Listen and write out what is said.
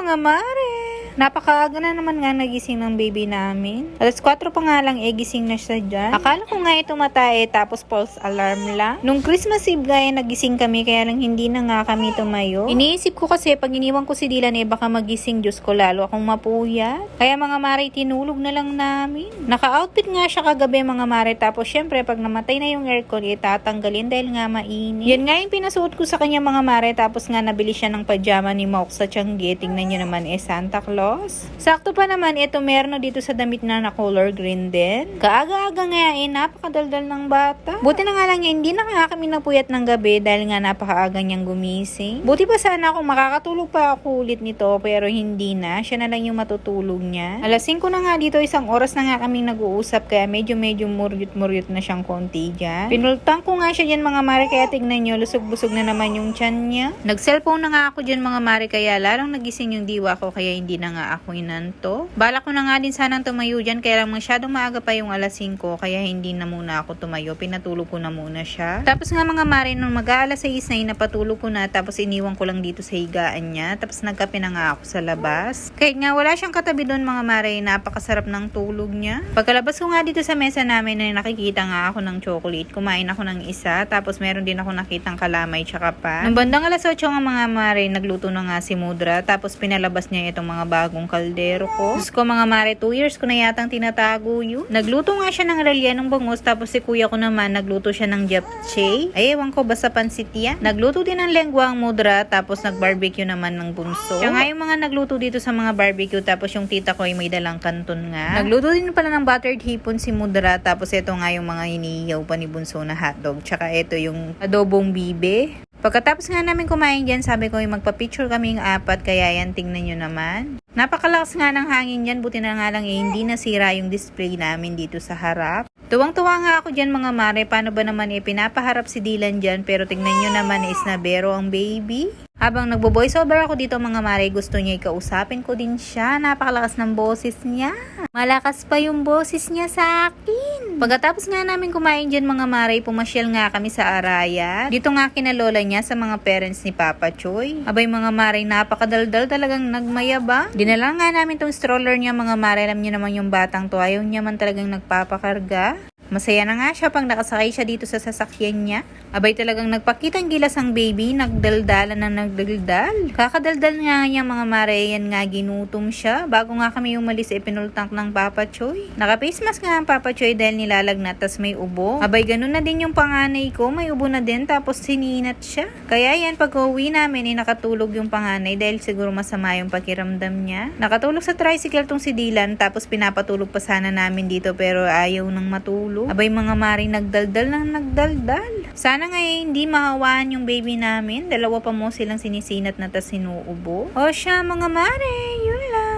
mga mare! Napakaaga na naman nga nagising ng baby namin. Alas 4 pa nga lang gising na siya dyan. Akala ko nga ito matae tapos false alarm lang. Nung Christmas Eve gaya nagising kami kaya lang hindi na nga kami tumayo. Iniisip ko kasi pag iniwan ko si Dylan baka magising, Diyos ko, lalo akong mapuyat. Kaya mga mare, tinulog na lang namin. Naka-outfit nga siya kagabi mga mare, tapos syempre pag namatay na yung aircon tatanggalin dahil nga mainit. Yan nga yung pinasuot ko sa kanya mga mare, tapos nga nabili siya ng pajama ni Mauk sa Tiangge. Tingnan nyo naman Santa Claus. Sakto pa naman ito meron dito sa damit na color green din. Kaaga-aga nga napakadaldal ng bata. Buti na nga lang hindi na nga kami napuyat ng gabi dahil nga napakaaga niyang gumising. Buti pa sana kung makakatulog pa ako ulit nito pero hindi na. Siya na lang yung matutulog niya. Alas 5 na nga dito, isang oras na nga kaming nag-uusap kaya medyo muryot na siyang konti dyan. Pinultang ko nga siya dyan mga mare kaya tignan nyo, lusog-busog na naman yung tiyan niya. Nag-cellphone na nga ako dyan mga mare kaya lalong nagising yung diwa ko kaya hindi na nga ako inanto. Bala ko na nga din sanang tumayo dyan kaya lang masyadong maaga pa yung alas 5 kaya hindi na muna ako tumayo. Pinatulog ko na muna siya. Tapos nga mga mare nung mag-aalas 6 na napatulog ko na tapos iniwan ko lang dito sa higaan niya. Tapos nagkape na nga ako sa labas. Kahit nga wala siyang katabi doon mga mare, napakasarap ng tulog niya. Pagkalabas ko nga dito sa mesa namin na nakikita nga ako ng chocolate. Kumain ako ng isa tapos meron din ako nakitang kalamay tsaka pa. Nung bandang alas 8 nga mga mare, nagluto na nga si Mudra tapos pinalabas niya itong mga bagong kaldero ko. Diyos ko mga mare, 2 years ko na yatang tinatago yun. Nagluto nga siya ng rellenong bangus tapos si kuya ko naman nagluto siya ng japchae. Ay ewan ko basta pansit yan. Nagluto din ng lengwa ang Mudra tapos nag-barbecue naman ng bunso. Siya nga yung mga nagluto dito sa mga barbecue tapos yung tita ko ay may dalang kanton nga. Nagluto din pala ng buttered hipon si Mudra tapos ito nga yung mga hinihiyaw pa ni bunso na hotdog. Tsaka ito yung adobong bibe. Pagkatapos nga namin kumain dyan, sabi ko yung magpa-picture kaming 4 kaya yan tingnan nyo naman. Napakalakas nga ng hangin dyan, buti na nga lang hindi nasira yung display namin dito sa harap. Tuwang-tuwa nga ako dyan mga mare, paano ba naman pinapaharap si Dylan dyan pero tingnan nyo naman is na bero ang baby. Habang nagbo-voice over ako dito mga mare, gusto niya ikausapin ko din siya. Napakalakas ng boses niya. Malakas pa yung boses niya sa akin. Pagkatapos nga namin kumain dyan mga mare, pumasyal nga kami sa Araya. Dito nga kinalola niya sa mga parents ni Papa Choy. Abay mga mare, napakadaldal talagang nagmayaba. Dinala nga namin tong stroller niya mga mare. Alam niyo naman yung batang to, ayaw niya man talagang nagpapakarga. Masaya na nga siya pag nakasakay siya dito sa sasakyan niya. Abay talagang nagpakitang gilas ang baby, nagdaldalan na nagdaldal. Kakadaldal nga niya mga mare, yan nga ginutom siya. Bago nga kami umalis, pinultank ng Papa Choy. Naka-face mask nga ang Papa Choy dahil nilalagnat tas may ubo. Abay ganun na din yung panganay ko, may ubo na din tapos sininat siya. Kaya yan pag uwi namin nakatulog yung panganay dahil siguro masama yung pakiramdam niya. Nakatulog sa tricycle tong si Dylan tapos pinapatulog pa sana namin dito pero ayaw nang matulog. Abay mga mare, nagdaldal ng nagdaldal. Sana nga hindi mahawaan yung baby namin. Dalawa pa mo silang sinisinat na tas sinuubo. O siya mga mare, yun lang.